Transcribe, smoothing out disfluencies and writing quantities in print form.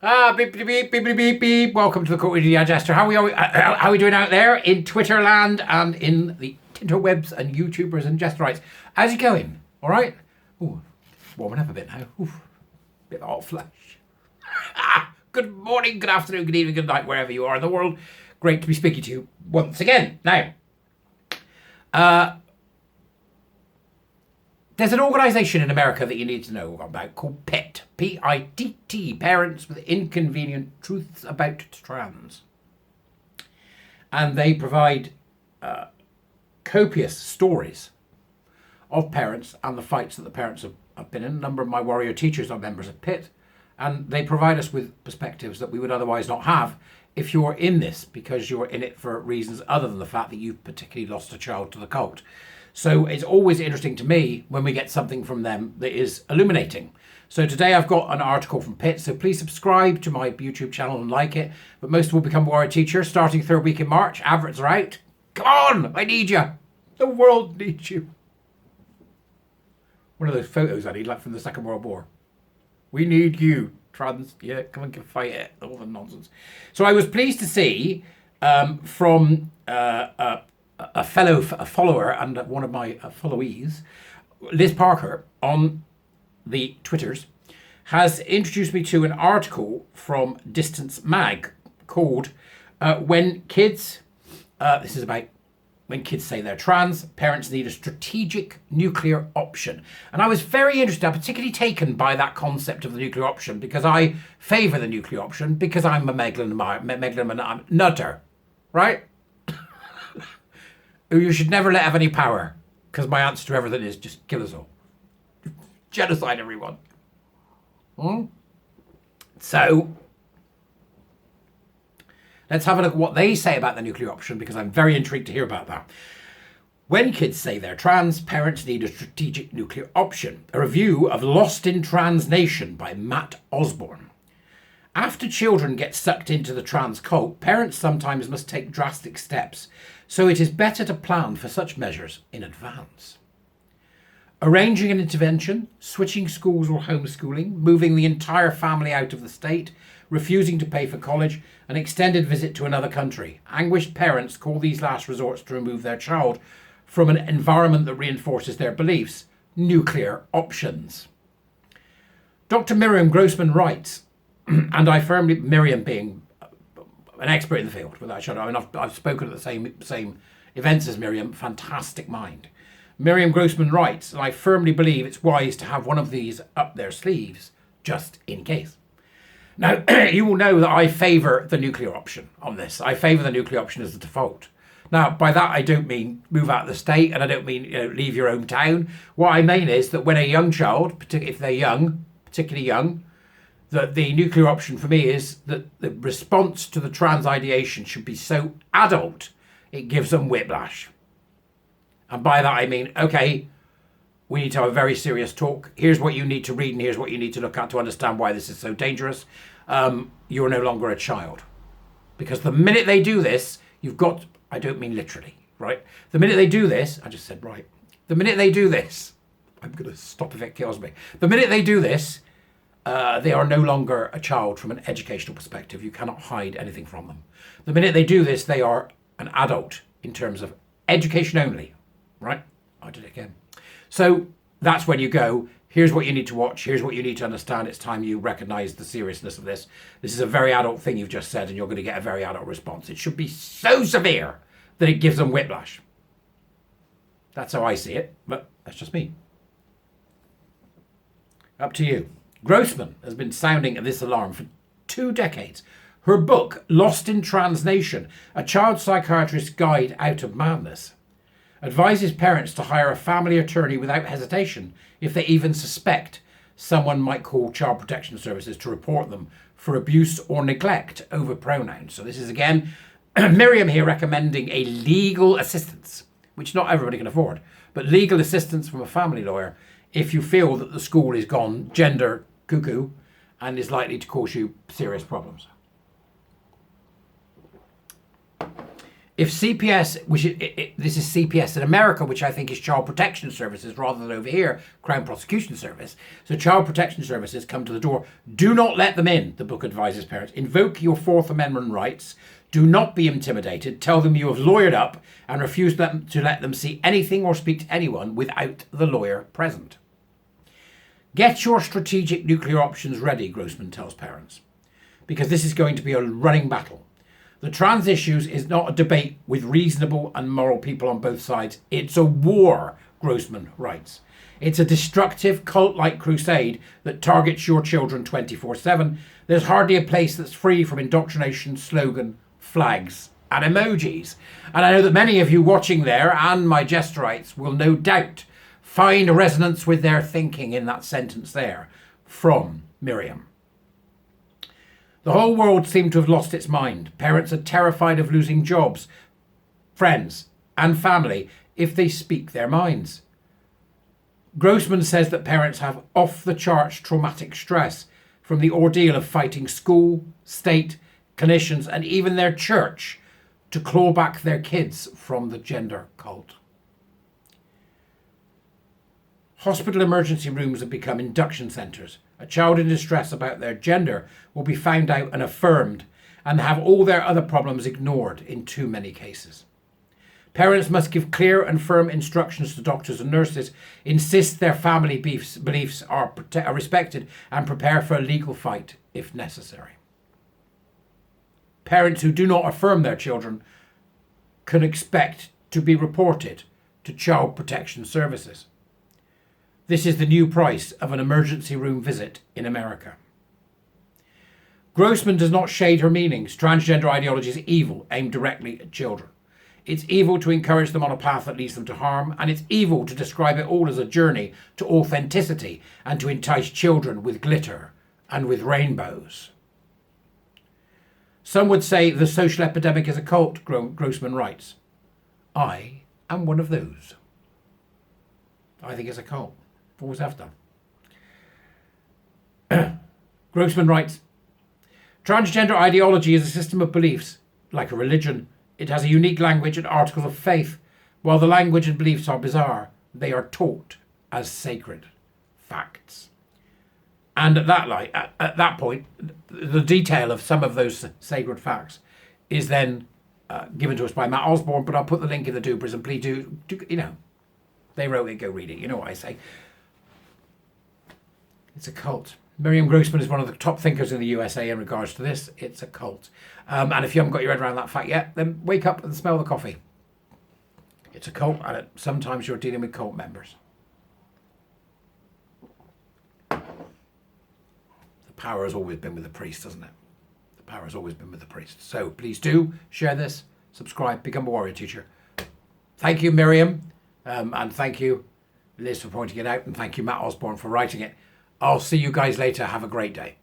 Beep, beep, beep, beep, beep, beep, beep. Welcome to the Court Weekly Digester. How are we doing out there in Twitter land and in the interwebs and YouTubers and Jesterites? How's it going? All right? Ooh, warming up a bit now. Ooh, bit of hot flush. Good morning, good afternoon, good evening, good night, wherever you are in the world. Great to be speaking to you once again. Now, there's an organisation in America that you need to know about called PET, P-I-T-T, Parents with Inconvenient Truths About Trans. And they provide copious stories of parents and the fights that the parents have been in. A number of my warrior teachers are members of PET, and they provide us with perspectives that we would otherwise not have if you're in this, because you're in it for reasons other than the fact that you've particularly lost a child to the cult. So it's always interesting to me when we get something from them that is illuminating. So today I've got an article from Pitt, so please subscribe to my YouTube channel and like it. But most will become warrior teachers starting third week in March. Adverts are out. Come on, I need you. The world needs you. One of those photos I need, like from the Second World War. We need you, trans. Yeah, come and fight it. All the nonsense. So I was pleased to see from a follower and one of my followees, Liz Parker, on the Twitters, has introduced me to an article from Distance Mag called When Kids, this is about when kids say they're trans, parents need a strategic nuclear option. And I was very interested, I'm particularly taken by that concept of the nuclear option because I favour the nuclear option because I'm a megalomaniac nutter, right? You should never let have any power, because my answer to everything is just kill us all. Genocide everyone. So, let's have a look at what they say about the nuclear option, because I'm very intrigued to hear about that. When kids say they're trans, parents need a strategic nuclear option. A review of Lost in Trans Nation by Matt Osborne. After children get sucked into the trans cult, parents sometimes must take drastic steps, so it is better to plan for such measures in advance. Arranging an intervention, switching schools or homeschooling, moving the entire family out of the state, refusing to pay for college, an extended visit to another country. Anguished parents call these last resorts to remove their child from an environment that reinforces their beliefs. Nuclear options. Dr. Miriam Grossman writes, and I firmly, Miriam being an expert in the field, without a shadow. I mean, I've spoken at the same events as Miriam. Fantastic mind. Miriam Grossman writes, and I firmly believe it's wise to have one of these up their sleeves, just in case. Now, you will know that I favour the nuclear option on this. I favour the nuclear option as the default. Now, by that, I don't mean move out of the state, and I don't mean leave your hometown. What I mean is that when a young child, particularly if they're young, particularly young, that the nuclear option for me is that the response to the trans ideation should be so adult, it gives them whiplash. And by that I mean, okay, we need to have a very serious talk. Here's what you need to read and here's what you need to look at to understand why this is so dangerous. You're no longer a child. Because the minute they do this, you've got, I don't mean literally, right? The minute they do this, I just said right. The minute they do this, I'm going to stop if it kills me. The minute they do this, they are no longer a child from an educational perspective. You cannot hide anything from them. The minute they do this, they are an adult in terms of education only, right? I did it again. So that's when you go, here's what you need to watch. Here's what you need to understand. It's time you recognize the seriousness of this. This is a very adult thing you've just said, and you're going to get a very adult response. It should be so severe that it gives them whiplash. That's how I see it, but that's just me. Up to you. Grossman has been sounding this alarm for 2 decades. Her book, Lost in Trans Nation, A Child Psychiatrist's Guide Out of Madness, advises parents to hire a family attorney without hesitation if they even suspect someone might call Child Protection Services to report them for abuse or neglect over pronouns. So this is again, Miriam here recommending a legal assistance, which not everybody can afford, but legal assistance from a family lawyer if you feel that the school is gone gender cuckoo and is likely to cause you serious problems. If CPS, this is CPS in America, which I think is Child Protection Services rather than over here, Crown Prosecution Service. So Child Protection Services come to the door. Do not let them in, the book advises parents. Invoke your Fourth Amendment rights. Do not be intimidated. Tell them you have lawyered up and refuse to let them see anything or speak to anyone without the lawyer present. Get your strategic nuclear options ready, Grossman tells parents, because this is going to be a running battle. The trans issues is not a debate with reasonable and moral people on both sides. It's a war, Grossman writes. It's a destructive cult-like crusade that targets your children 24/7. There's hardly a place that's free from indoctrination, slogan, flags and emojis. And I know that many of you watching there and my gesterites will no doubt find a resonance with their thinking in that sentence there from Miriam. The whole world seemed to have lost its mind. Parents are terrified of losing jobs, friends, and family if they speak their minds. Grossman says that parents have off-the-charts traumatic stress from the ordeal of fighting school, state, clinicians, and even their church to claw back their kids from the gender cult. Hospital emergency rooms have become induction centres. A child in distress about their gender will be found out and affirmed and have all their other problems ignored in too many cases. Parents must give clear and firm instructions to doctors and nurses, insist their family beliefs are respected, and prepare for a legal fight if necessary. Parents who do not affirm their children can expect to be reported to Child Protection Services. This is the new price of an emergency room visit in America. Grossman does not shade her meanings. Transgender ideology is evil, aimed directly at children. It's evil to encourage them on a path that leads them to harm, and it's evil to describe it all as a journey to authenticity and to entice children with glitter and with rainbows. Some would say the social epidemic is a cult, Grossman writes. I am one of those. I think it's a cult. Always have done. Grossman writes, transgender ideology is a system of beliefs, like a religion. It has a unique language and articles of faith. While the language and beliefs are bizarre, they are taught as sacred facts. And at that point, the detail of some of those sacred facts is then given to us by Matt Osborne, but I'll put the link in the doobers, and please do, they wrote it, go read it, you know what I say. It's a cult. Miriam Grossman is one of the top thinkers in the USA in regards to this. It's a cult. And if you haven't got your head around that fact yet, then wake up and smell the coffee. It's a cult, and sometimes you're dealing with cult members. The power has always been with the priest, hasn't it? The power has always been with the priest. So please do share this, subscribe, become a warrior teacher. Thank you, Miriam. And thank you, Liz, for pointing it out. And thank you, Matt Osborne, for writing it. I'll see you guys later. Have a great day.